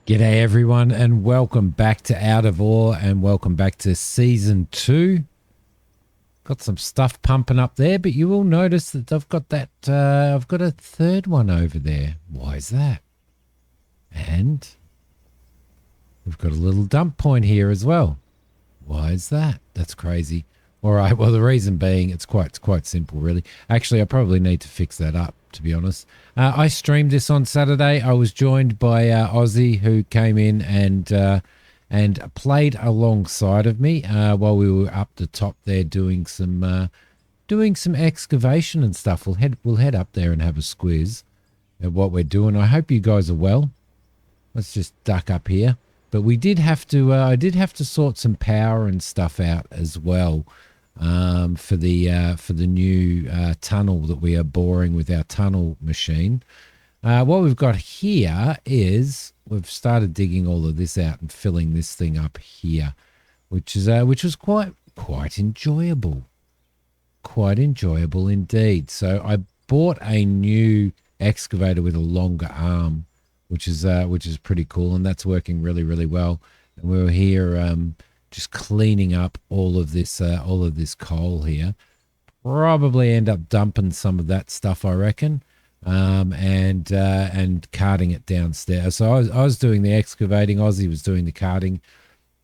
G'day everyone and welcome back to Out of Ore and welcome back to Season 2. Got some stuff pumping up there, but you will notice that I've got a third one over there. Why is that? And we've got a little dump point here as well. Why is that? That's crazy. All right, well the reason being it's quite simple really. Actually, I probably need to fix that up, to be honest. I streamed this on Saturday. I was joined by Ozzy, who came in and played alongside of me while we were up the top there doing some excavation and stuff. We'll head up there and have a squiz at what we're doing. I hope you guys are well. Let's just duck up here. But we did have to. I did have to sort some power and stuff out as well. For the new tunnel that we are boring with our tunnel machine. What we've got here is we've started digging all of this out and filling this thing up here, which was quite enjoyable, indeed. So I bought a new excavator with a longer arm, which is pretty cool, and that's working really well. And we were here just cleaning up all of this coal here. Probably end up dumping some of that stuff, I reckon, and carting it downstairs. So I was doing the excavating, Ozzy was doing the carting,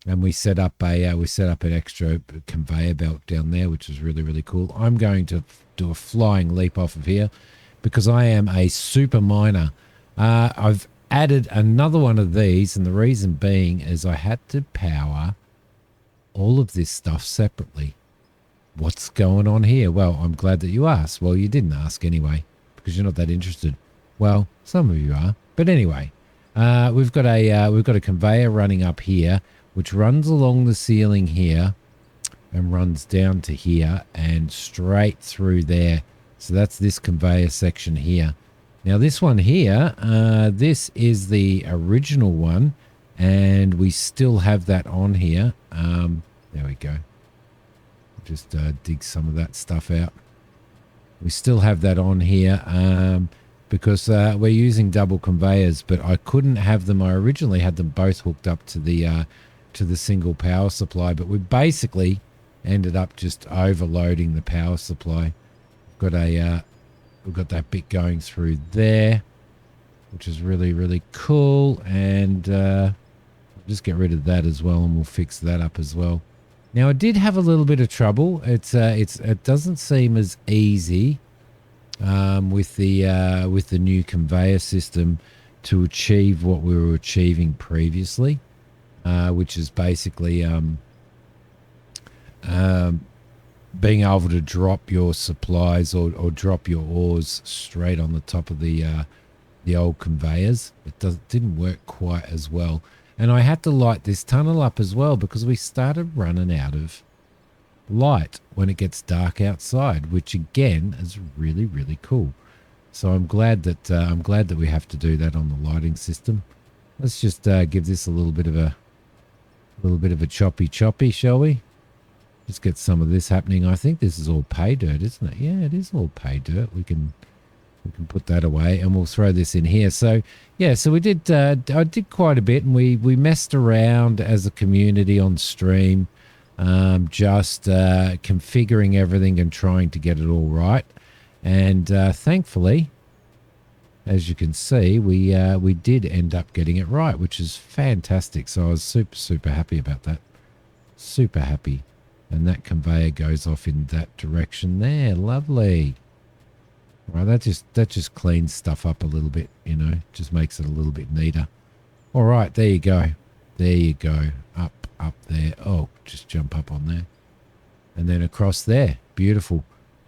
and we set up an extra conveyor belt down there, which is really cool. I'm going to do a flying leap off of here because I am a super miner. I've added another one of these, and the reason being is I had to power all of this stuff separately. What's going on here? Well, I'm glad that you asked. Well, you didn't ask anyway because you're not that interested. Well, some of you are, but anyway, we've got a conveyor running up here, which runs along the ceiling here and runs down to here and straight through there. So that's this conveyor section here. Now this one here, this is the original one, and we still have that on here. There we go. Just dig some of that stuff out. We still have that on here because we're using double conveyors, but I couldn't have them. I originally had them both hooked up to the single power supply, but we basically ended up just overloading the power supply. We've got that bit going through there, which is really cool, and just get rid of that as well, and we'll fix that up as well. Now I did have a little bit of trouble. It doesn't seem as easy with the new conveyor system to achieve what we were achieving previously, which is basically being able to drop your supplies or drop your ores straight on the top of the old conveyors. It didn't work quite as well. And I had to light this tunnel up as well because we started running out of light when it gets dark outside, which again is really cool. So I'm glad that we have to do that on the lighting system. Let's just give this a little bit of a choppy, shall we? Just get some of this happening. I think this is all pay dirt, isn't it? Yeah, it is all pay dirt. We can put that away, and we'll throw this in here. So yeah, so we did. I did quite a bit, and we messed around as a community on stream, just configuring everything and trying to get it all right. And thankfully, as you can see, we did end up getting it right, which is fantastic. So I was super happy about that. Super happy. And that conveyor goes off in that direction there. Lovely. Right, that just cleans stuff up a little bit, just makes it a little bit neater. All right, there you go. Up there. Oh, just jump up on there. And then across there. Beautiful.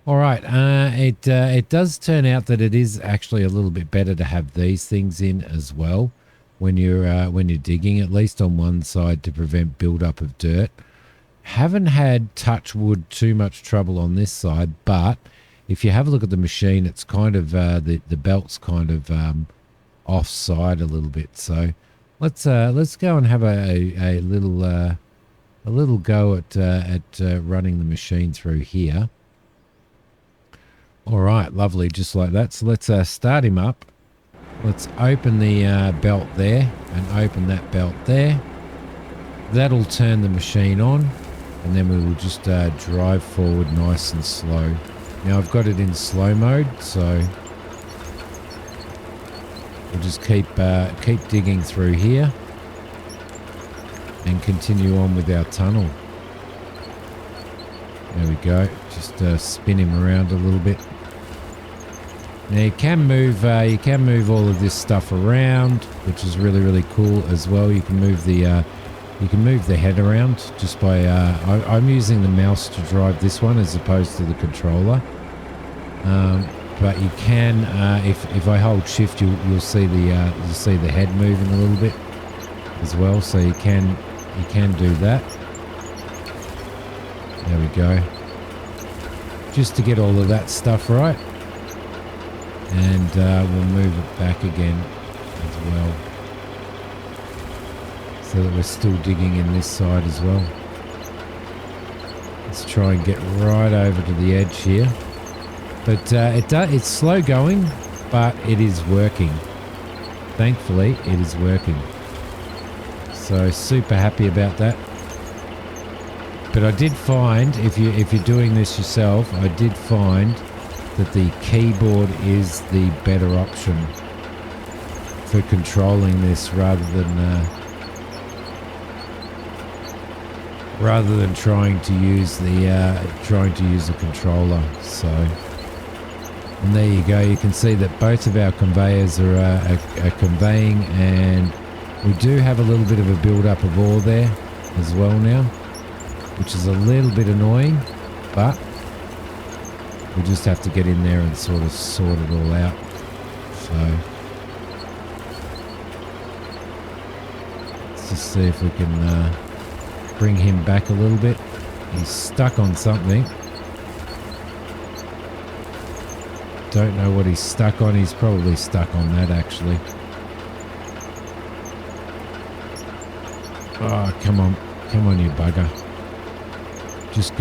All right, it does turn out that it is actually a little bit better to have these things in as well when you're digging, at least on one side, to prevent buildup of dirt. Haven't had, touch wood, too much trouble on this side, but if you have a look at the machine, it's kind of the belt's kind of offside a little bit. So let's go and have a little go at running the machine through here. All right, lovely, just like that. So let's start him up. Let's open the belt there and open that belt there. That'll turn the machine on, and then we will just drive forward nice and slow. Now I've got it in slow mode, so we'll just keep digging through here and continue on with our tunnel. There we go. Just spin him around a little bit. Now you can move all of this stuff around, which is really, really cool as well. You can move the head around just by I'm using the mouse to drive this one as opposed to the controller. But you can if I hold shift, you'll see the head moving a little bit as well. So you can do that. There we go. Just to get all of that stuff right. And we'll move it back again as well, so that we're still digging in this side as well. Let's try and get right over to the edge here. But it's slow going, but it is working. Thankfully, it is working. So super happy about that. But I did find, if you're doing this yourself, I did find that the keyboard is the better option for controlling this rather than trying to use the controller. So, and there you go. You can see that both of our conveyors are conveying, and we do have a little bit of a build-up of ore there as well now, which is a little bit annoying, but we just have to get in there and sort of sort it all out. So let's just see if we can bring him back a little bit. He's stuck on something. Don't know what he's stuck on. He's probably stuck on that, actually. Oh, come on. Come on, you bugger. Just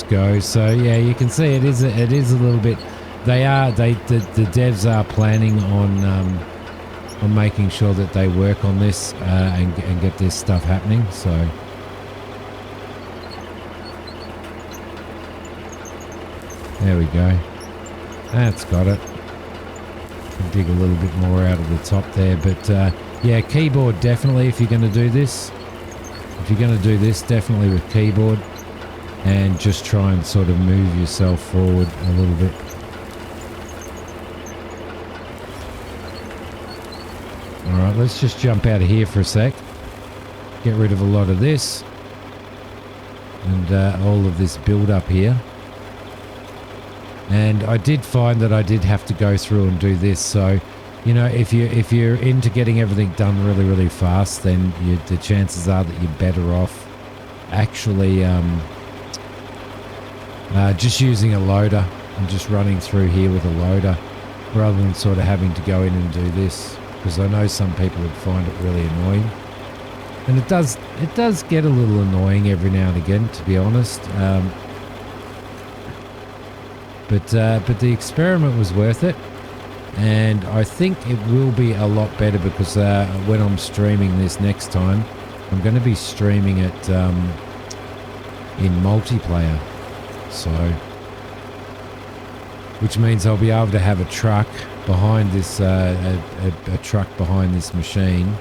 go. So yeah, you can see it is a little bit. The devs are planning on making sure that they work on this and get this stuff happening. So there we go. That's got it. Can dig a little bit more out of the top there, but yeah, keyboard definitely. If you're going to do this, definitely with keyboard. And just try and sort of move yourself forward a little bit. Alright, let's just jump out of here for a sec. Get rid of a lot of this. And all of this build up here. And I did find that I did have to go through and do this. So, you know, if you're into getting everything done really, really fast, then the chances are that you're better off actually just using a loader and just running through here with a loader rather than sort of having to go in and do this, because I know some people would find it really annoying, and it does get a little annoying every now and again, to be honest. But the experiment was worth it, and I think it will be a lot better because when I'm streaming this next time, I'm going to be streaming it in multiplayer. So, which means I'll be able to have a truck behind this, a truck behind this machine,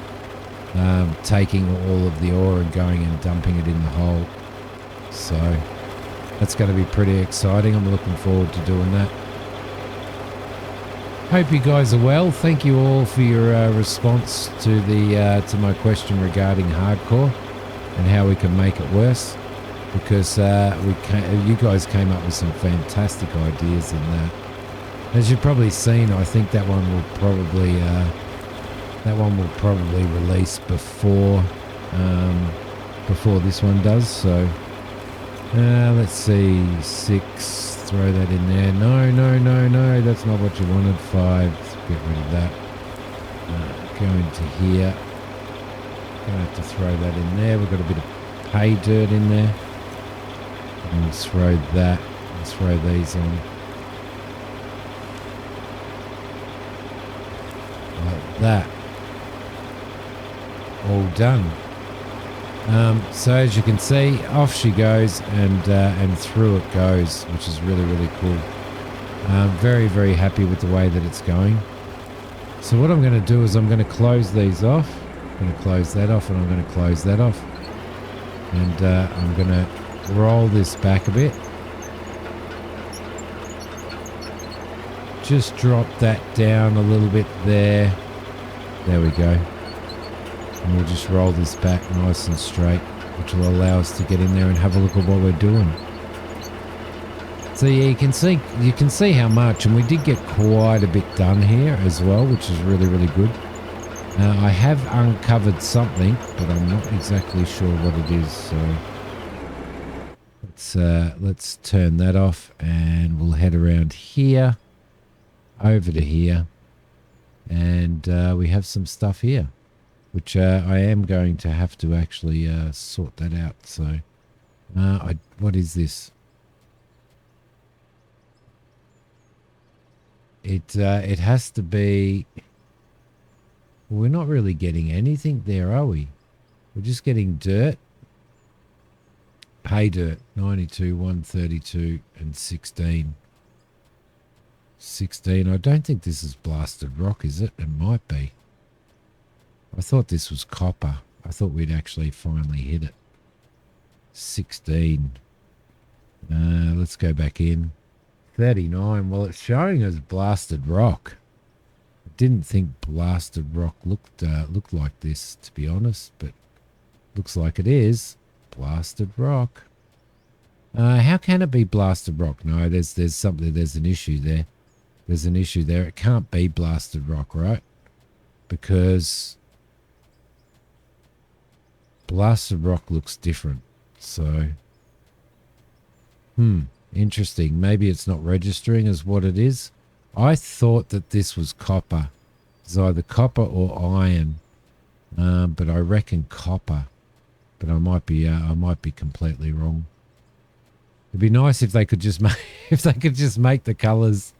taking all of the ore and going and dumping it in the hole. So that's going to be pretty exciting. I'm looking forward to doing that. Hope you guys are well. Thank you all for your response to the to my question regarding hardcore and how we can make it worse. Because you guys came up with some fantastic ideas in that. As you've probably seen, I think that one will probably release before this one does. So let's see, 6. Throw that in there. No, that's not what you wanted. 5. Let's get rid of that. Go into here. Gonna have to throw that in there. We've got a bit of pay dirt in there. And let's throw that. Let's throw these on. that all done. So as you can see, off she goes and through it goes, which is really, really cool. Very, very happy with the way that it's going. So what I'm going to do is I'm going to close these off. I'm going to close that off, and I'm going to close that off. And I'm going to roll this back a bit. Just drop that down a little bit there. There we go. And we'll just roll this back nice and straight, which will allow us to get in there and have a look at what we're doing. So yeah, you can see how much, and we did get quite a bit done here as well, which is really, really good. I have uncovered something, but I'm not exactly sure what it is. So let's turn that off, and we'll head around here, over to here, and we have some stuff here, which I am going to have to actually sort that out. So what is this? It has to be. We're not really getting anything there, are we? We're just getting dirt. Pay dirt, 92, 132, and 16. 16. I don't think this is blasted rock, is it? It might be. I thought this was copper. I thought we'd actually finally hit it. 16. Let's go back in. 39. Well, it's showing as blasted rock. I didn't think blasted rock looked like this, to be honest, but looks like it is blasted rock. How can it be blasted rock? No, there's an issue there. There's an issue there. It can't be blasted rock, right? Because blasted rock looks different. So, interesting. Maybe it's not registering as what it is. I thought that this was copper. It's either copper or iron, but I reckon copper. But I might be completely wrong. It'd be nice if they could just make the colors,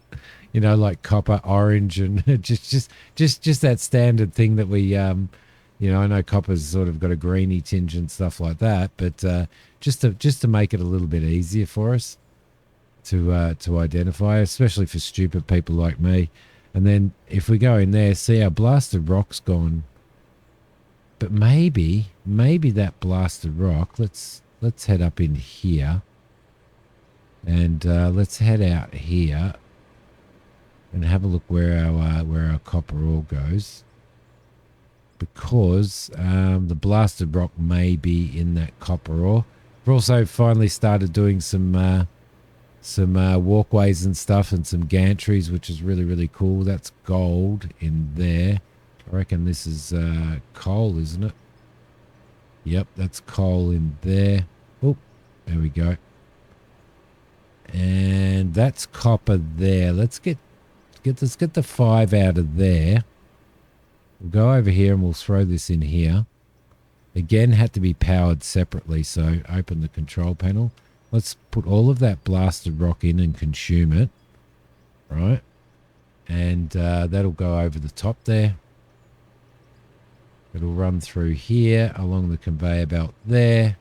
you know, like copper, orange, and just that standard thing that we, you know, I know copper's sort of got a greeny tinge and stuff like that, but just to make it a little bit easier for us to identify, especially for stupid people like me. And then if we go in there, see our blasted rock's gone. But maybe that blasted rock. Let's head up in here, and let's head out here and have a look where our copper ore goes, because the blasted rock may be in that copper ore. We've also finally started doing some walkways and stuff, and some gantries, which is really, really cool. That's gold in there. I reckon this is coal, isn't it? Yep, that's coal in there. Oh, there we go. And that's copper there. Let's get the 5 out of there. We'll go over here and we'll throw this in here. Again, had to be powered separately, so open the control panel. Let's put all of that blasted rock in and consume it. Right. And that'll go over the top there. It'll run through here, along the conveyor belt there,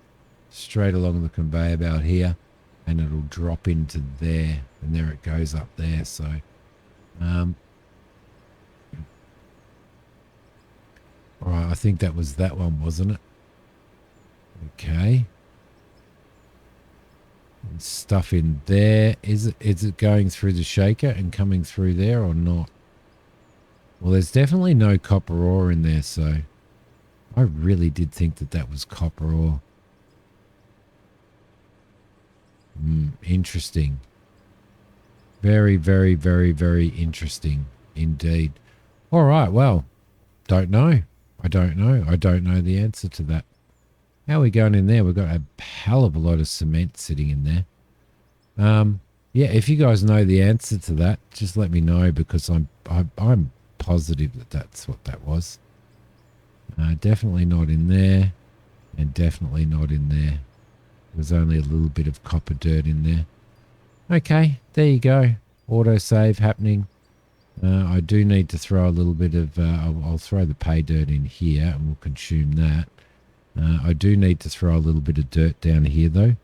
straight along the conveyor belt here, and it'll drop into there, and there it goes up there. So, all right, I think that was that one, wasn't it? Okay. And stuff in there. Is it going through the shaker and coming through there or not? Well, there's definitely no copper ore in there, so I really did think that was copper ore. Interesting. Very, very, very, very interesting indeed. All right, well, don't know. I don't know the answer to that. How are we going in there? We've got a hell of a lot of cement sitting in there. Yeah, if you guys know the answer to that, just let me know, because I'm positive that that's what that was. Definitely not in there, and definitely not in there. There's only a little bit of copper dirt in there. Okay, there you go. Autosave happening. I do need to throw a little bit of, I'll throw the pay dirt in here and we'll consume that. I do need to throw a little bit of dirt down here though.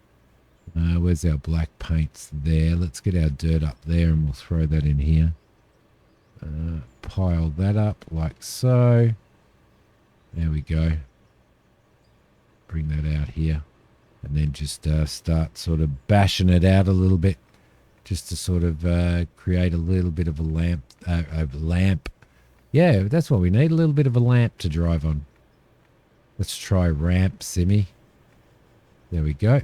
Where's our black paints there? Let's get our dirt up there and we'll throw that in here. Pile that up like so. There we go. Bring that out here. And then just start sort of bashing it out a little bit. Just to sort of create a little bit of a lamp. Yeah, that's what we need. A little bit of a lamp to drive on. Let's try ramp, Simi. There we go.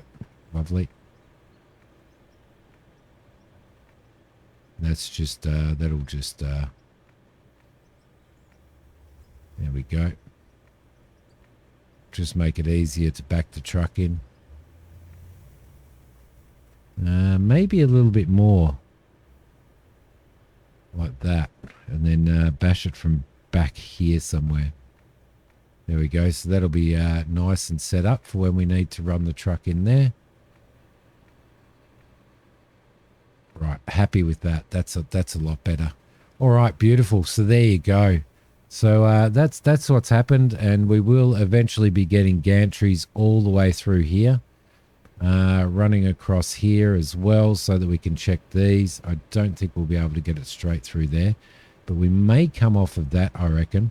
Lovely. That's just, that'll just, there we go. Just make it easier to back the truck in. Maybe a little bit more. Like that. And then bash it from back here somewhere. There we go. So that'll be nice and set up for when we need to run the truck in there. Right, happy with that. That's a lot better. All right, beautiful. So there you go. So that's what's happened, and we will eventually be getting gantries all the way through here, running across here as well, so that we can check these. I don't think we'll be able to get it straight through there, but we may come off of that, I reckon,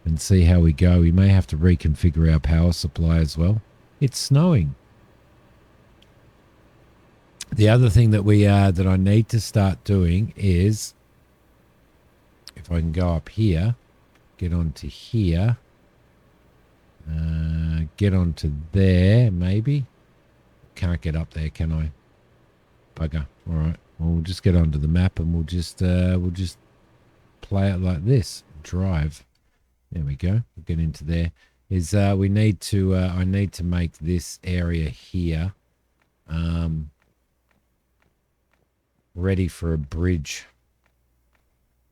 and see how we go. We may have to reconfigure our power supply as well. It's snowing. The other thing that that I need to start doing is, if I can go up here, get onto here, get onto there, maybe. Can't get up there, can I? Bugger. All right. Well, we'll just get onto the map and we'll just play it like this. Drive. There we go. We'll get into there. Is we need to I need to make this area here ready for a bridge.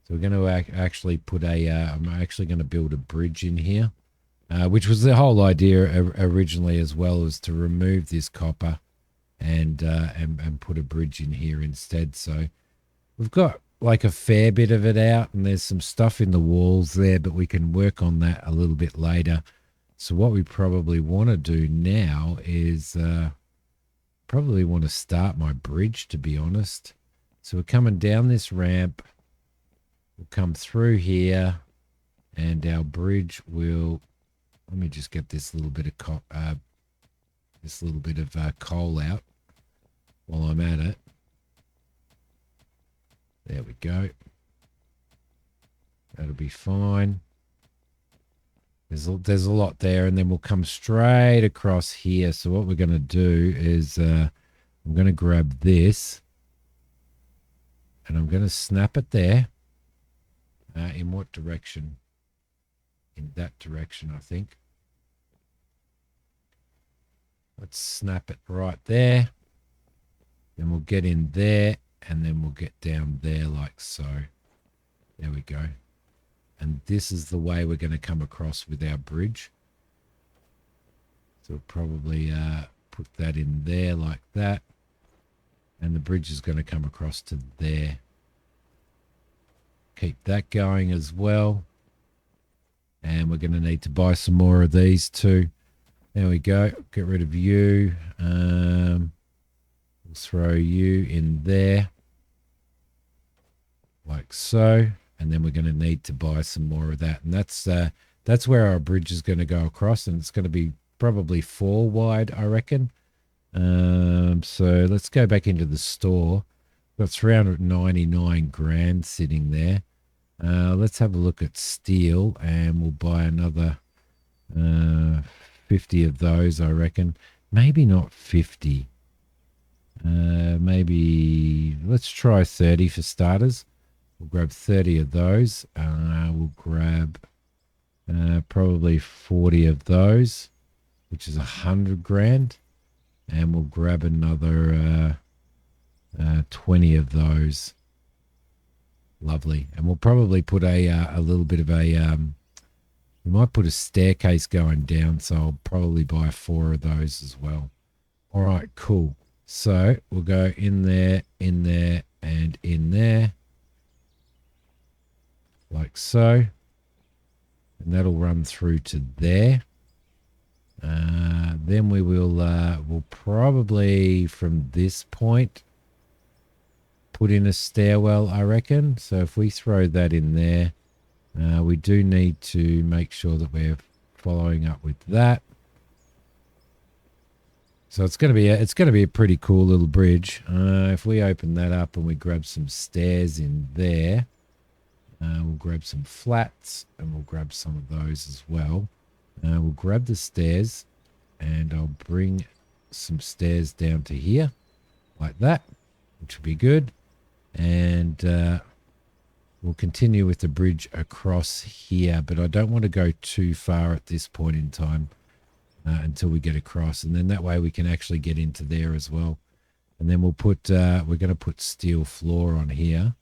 So we're going to actually put a I'm actually going to build a bridge in here, which was the whole idea originally as well, was to remove this copper and put a bridge in here instead. So we've got like a fair bit of it out, and there's some stuff in the walls there, but we can work on that a little bit later. So what we probably want to do now is probably want to start my bridge, to be honest. So we're coming down this ramp. We'll come through here, and our bridge will. Let me just get this little bit of coal out while I'm at it. There we go. That'll be fine. There's a lot there, and then we'll come straight across here. So what we're going to do is I'm going to grab this, and I'm going to snap it there. In what direction? In that direction, I think. Let's snap it right there. Then we'll get in there, and then we'll get down there like so. There we go. And this is the way we're going to come across with our bridge. So we'll probably put that in there like that. And the bridge is going to come across to there. Keep that going as well. And we're going to need to buy some more of these too. There we go. Get rid of you. We'll throw you in there. Like so. And then we're going to need to buy some more of that. And that's where our bridge is going to go across. And it's going to be probably 4 wide, I reckon. So let's go back into the store. We've got 399 grand sitting there. Let's have a look at steel, and we'll buy another 50 of those, I reckon. Maybe not 50. Maybe let's try 30 for starters. We'll grab 30 of those. We'll grab probably 40 of those, which is 100 grand. And we'll grab another 20 of those. Lovely. And we'll probably put a little bit of a... we might put a staircase going down, so I'll probably buy 4 of those as well. All right, cool. So we'll go in there, and in there. like so. And that'll run through to there. Then we will we'll probably from this point put in a stairwell, I reckon. So if we throw that in there, we do need to make sure that we're following up with that. So it's going to be a pretty cool little bridge. If we open that up and we grab some stairs in there, we'll grab some flats and we'll grab some of those as well. We'll grab the stairs and I'll bring some stairs down to here like that, which will be good. And we'll continue with the bridge across here, but I don't want to go too far at this point in time until we get across, and then that way we can actually get into there as well. And then we'll put we're going to put steel floor on here,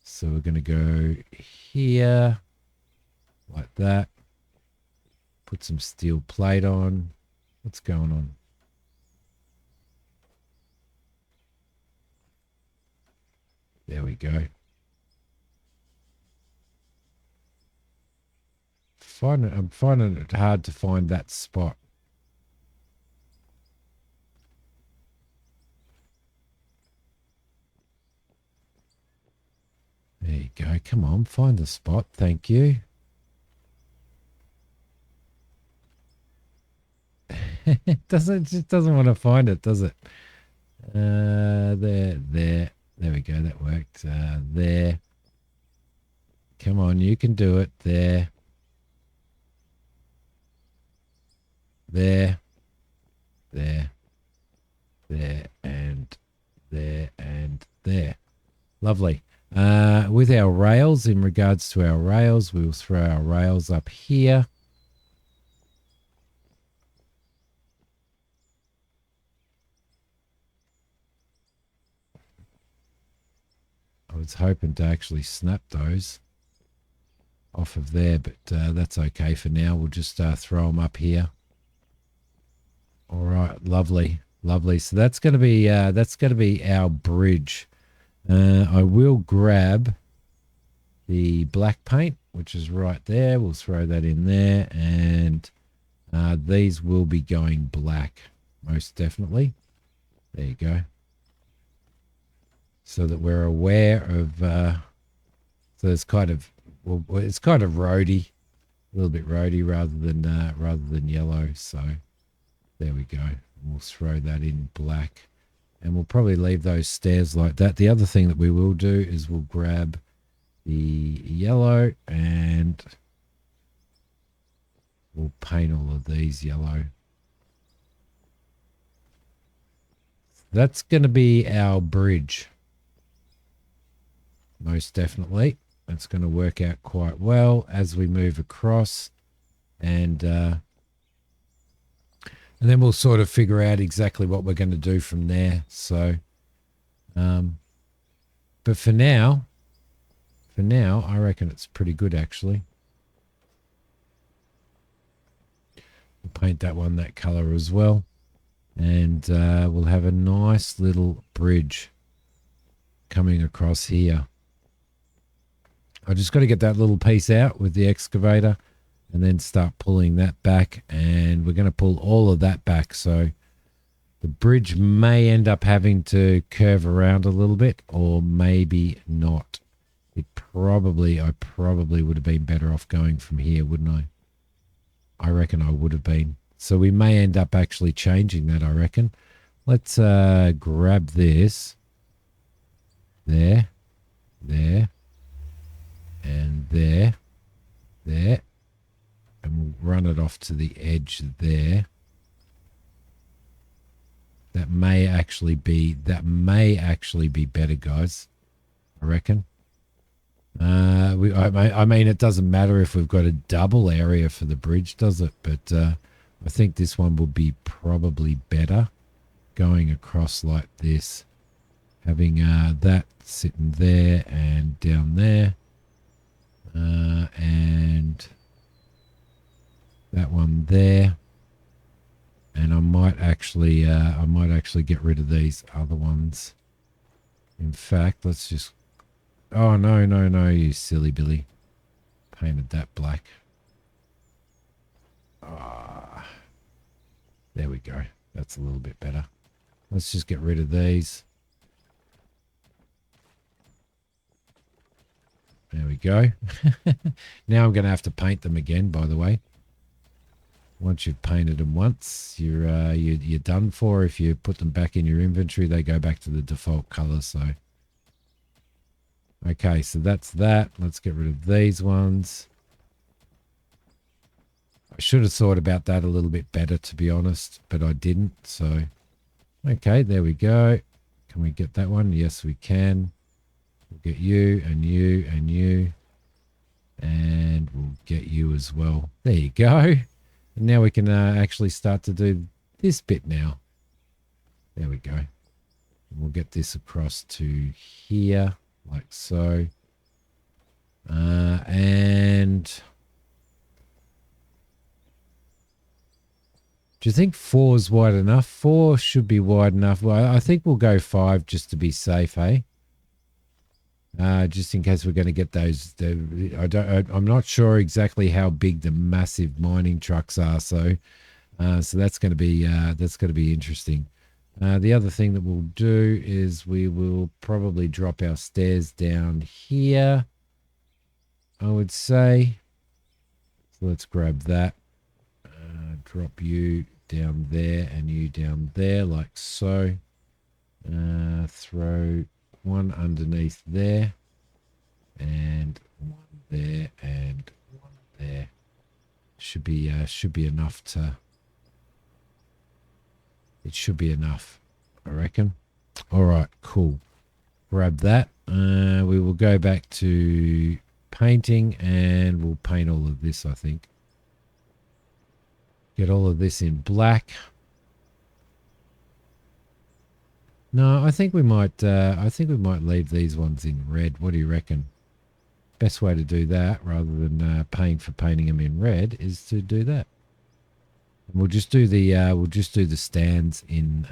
so we're going to go here like that, put some steel plate on. What's going on? There we go. I'm finding it hard to find that spot. There you go. Come on, find the spot. Thank you. It just doesn't want to find it, does it? There we go. That worked. There. Come on, you can do it. There. There. There. There. And there. And there. Lovely. With our rails, in regards to our rails, we will throw our rails up here. I was hoping to actually snap those off of there, but that's okay for now. We'll just throw them up here. All right, lovely, lovely. So that's going to be our bridge. I will grab the black paint, which is right there. We'll throw that in there, and these will be going black, most definitely. There you go. So that we're aware of, so it's kind of, well, it's kind of roady, a little bit roady rather than yellow. So there we go. We'll throw that in black, and we'll probably leave those stairs like that. The other thing that we will do is we'll grab the yellow and we'll paint all of these yellow. That's going to be our bridge. Most definitely. It's going to work out quite well as we move across, and then we'll sort of figure out exactly what we're going to do from there. So, but for now, I reckon it's pretty good actually. We'll paint that one that color as well, and we'll have a nice little bridge coming across here. I just got to get that little piece out with the excavator and then start pulling that back, and we're going to pull all of that back. So the bridge may end up having to curve around a little bit, or maybe not. I probably would have been better off going from here, wouldn't I? I reckon I would have been. So we may end up actually changing that, I reckon. Let's grab this. There. And there, and we'll run it off to the edge there. That may actually be better, guys. I reckon. I mean, it doesn't matter if we've got a double area for the bridge, does it? But I think this one will be probably better going across like this, having that sitting there and down there. And that one there, and I might actually get rid of these other ones. In fact, let's just, oh no, you silly Billy. Painted that black. Ah, there we go. That's a little bit better. Let's just get rid of these. There we go. Now I'm going to have to paint them again, by the way. Once you've painted them once, you're done for. If you put them back in your inventory, they go back to the default color. So, okay, so that's that. Let's get rid of these ones. I should have thought about that a little bit better, to be honest, but I didn't. So, okay, there we go. Can we get that one? Yes, we can. We'll get you and you and you. And we'll get you as well. There you go. And now we can actually start to do this bit now. There we go. And we'll get this across to here, like so. And do you think 4 is wide enough? 4 should be wide enough. Well, I think we'll go 5 just to be safe, eh? Just in case we're going to get those. I'm not sure exactly how big the massive mining trucks are, so that's going to be interesting. The other thing that we'll do is we will probably drop our stairs down here, I would say. So let's grab that. Drop you down there and you down there, like so. Throw one underneath there, and one there, and one there. Should be enough to. It should be enough, I reckon. All right, cool. Grab that. We will go back to painting, and we'll paint all of this, I think. Get all of this in black. No, I think we might. I think we might leave these ones in red. What do you reckon? Best way to do that, rather than paying for painting them in red, is to do that. And we'll just do the stands in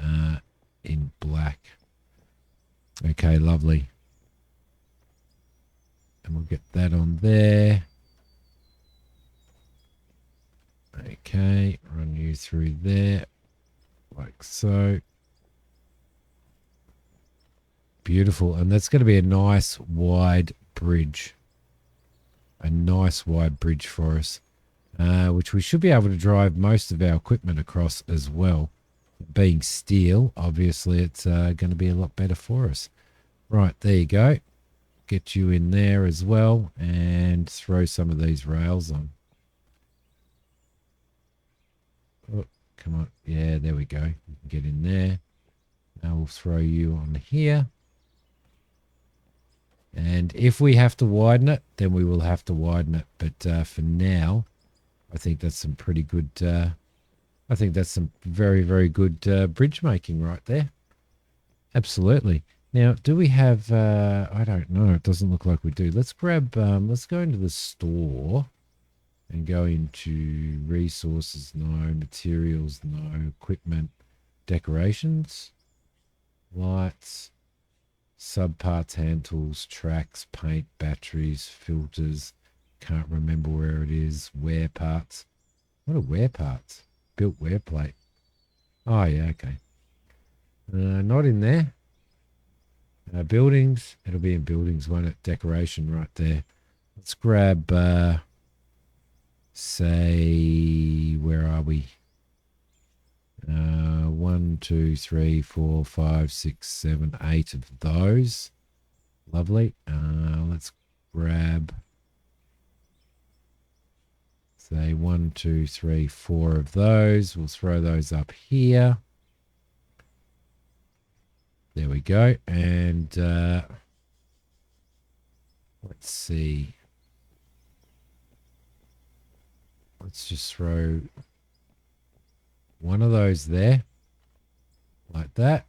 black. Okay, lovely. And we'll get that on there. Okay, run you through there, like so. Beautiful. And that's going to be a nice wide bridge. A nice wide bridge for us, which we should be able to drive most of our equipment across as well. Being steel, obviously, it's going to be a lot better for us. Right, there you go. Get you in there as well and throw some of these rails on. Oh, come on. Yeah, there we go. You can get in there. Now we'll throw you on here. And if we have to widen it, then we will have to widen it. But for now, I think that's some pretty good, I think that's some very, very good bridge making right there. Absolutely. Now, do we have, I don't know. It doesn't look like we do. Let's grab, let's go into the store and go into resources. No. Materials. No. Equipment. Decorations. Lights. Subparts, hand tools, tracks, paint, batteries, filters. Can't remember where it is. Wear parts. What are wear parts? Built wear plate. Oh, yeah, okay. Not in there. Buildings. It'll be in buildings, won't it? Decoration right there. Let's grab, say, where are we? 1, 2, 3, 4, 5, 6, 7, 8 of those. Lovely. Let's grab, say, 1, 2, 3, 4 of those. We'll throw those up here. There we go. And let's see. Let's just throw one of those there, like that.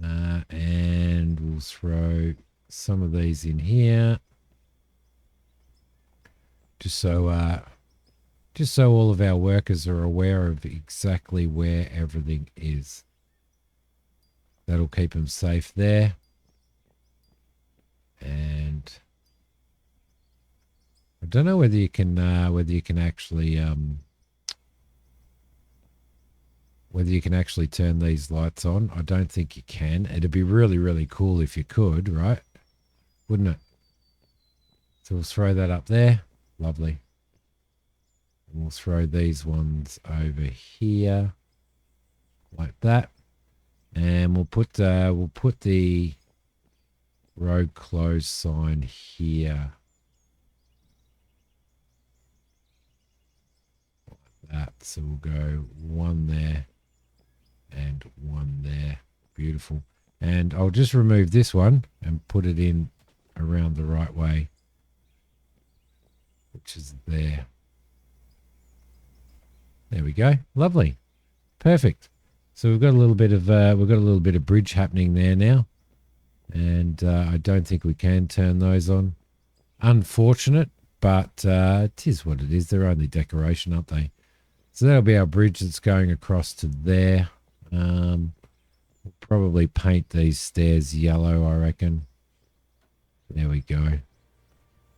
And we'll throw some of these in here, just so all of our workers are aware of exactly where everything is. That'll keep them safe there. And I don't know whether you can actually turn these lights on. I don't think you can. It'd be really, really cool if you could, right? Wouldn't it? So we'll throw that up there. Lovely. And we'll throw these ones over here like that. And we'll put the road closed sign here. Like that. So we'll go one there and one there. Beautiful. And I'll just remove this one and put it in around the right way, which is there. There we go. Lovely. Perfect. So we've got a little bit of bridge happening there now, and I don't think we can turn those on. Unfortunate, but it is what it is. They're only decoration, aren't they? So that'll be our bridge that's going across to there. We'll probably paint these stairs yellow, I reckon. There we go.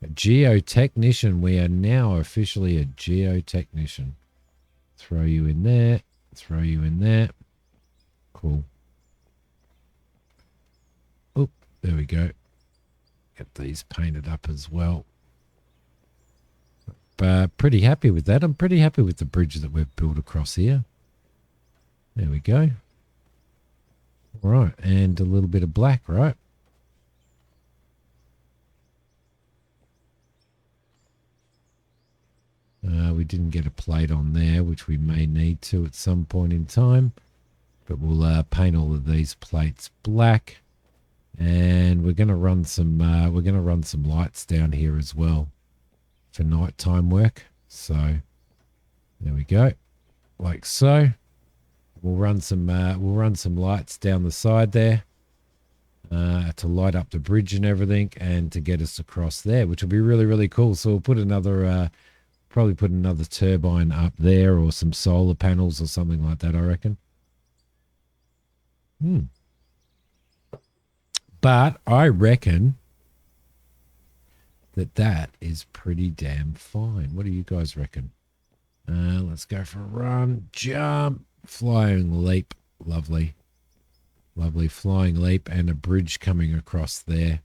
A geotechnician. We are now officially a geotechnician. Throw you in there. Throw you in there. Cool. Oh, there we go. Get these painted up as well. But pretty happy with that. I'm pretty happy with the bridge that we've built across here. There we go. All right, and a little bit of black, right? We didn't get a plate on there, which we may need to at some point in time. But we'll paint all of these plates black, and we're going to run some lights down here as well for nighttime work. So there we go, like so. We'll run some lights down the side there to light up the bridge and everything, and to get us across there, which will be really, really cool. So we'll put another probably put another turbine up there, or some solar panels or something like that, I reckon. But I reckon that is pretty damn fine. What do you guys reckon? Let's go for a run, jump, flying leap. Lovely. Lovely flying leap, and a bridge coming across there,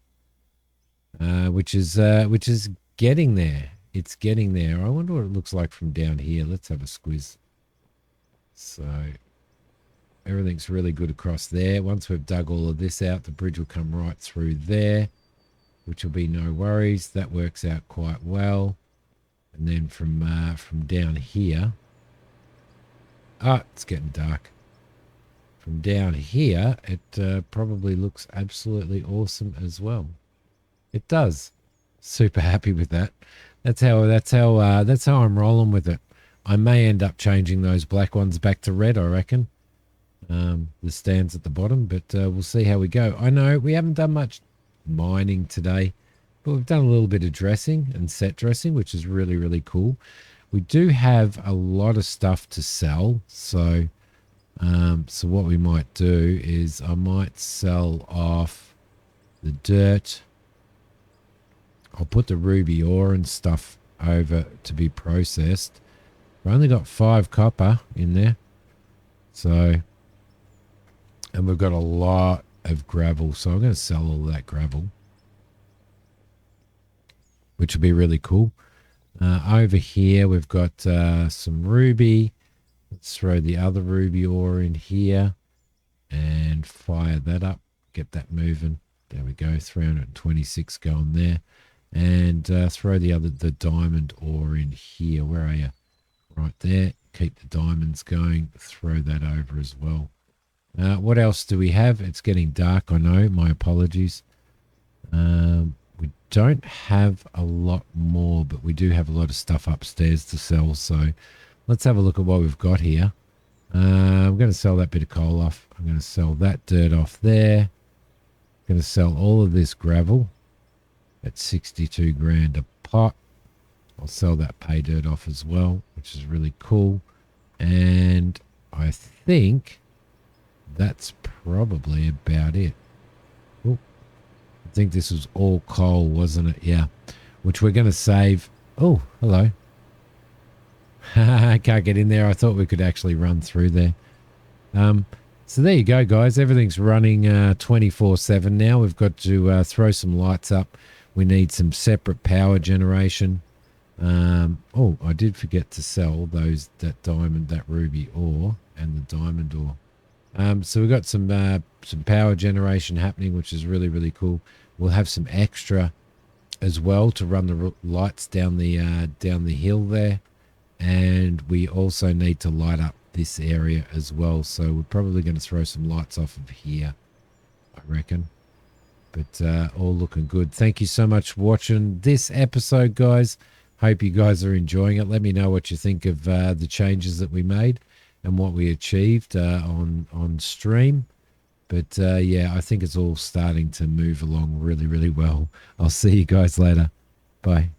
which is getting there. It's getting there. I wonder what it looks like from down here. Let's have a squiz. So everything's really good across there. Once we've dug all of this out, the bridge will come right through there, which will be no worries. That works out quite well. And then from down here, it's getting dark. From down here, it probably looks absolutely awesome as well. It does. Super happy with that. That's how I'm rolling with it. I may end up changing those black ones back to red, I reckon. The stands at the bottom, but we'll see how we go. I know we haven't done much mining today, but we've done a little bit of dressing and set dressing, which is really, really cool. We do have a lot of stuff to sell, so what we might do is I might sell off the dirt. I'll put the ruby ore and stuff over to be processed. We've only got 5 copper in there, so, and we've got a lot of gravel, so I'm going to sell all that gravel, which will be really cool. Over here we've got some ruby. Let's throw the other ruby ore in here and fire that up, get that moving. There we go, 326 going there. And throw the diamond ore in here. Where are you? Right there. Keep the diamonds going. Throw that over as well. What else do we have? It's getting dark, I know. My apologies. We don't have a lot more, but we do have a lot of stuff upstairs to sell. So let's have a look at what we've got here. I'm going to sell that bit of coal off. I'm going to sell that dirt off there. I'm going to sell all of this gravel at 62 grand a pot. I'll sell that pay dirt off as well, which is really cool. And I think that's probably about it. Ooh, I think this was all coal, wasn't it? Yeah, which we're going to save Oh, hello. I can't get in there. I thought we could actually run through there. Um, so there you go, guys. Everything's running 24/7 now. We've got to throw some lights up. We need some separate power generation. Oh, I did forget to sell that diamond, that ruby ore, and the diamond ore. So we've got some power generation happening, which is really really cool. We'll have some extra as well to run the lights down the hill there, and we also need to light up this area as well. So we're probably going to throw some lights off of here, I reckon. But all looking good. Thank you so much for watching this episode, guys. Hope you guys are enjoying it. Let me know what you think of the changes that we made and what we achieved on stream. But yeah, I think it's all starting to move along really, really well. I'll see you guys later. Bye.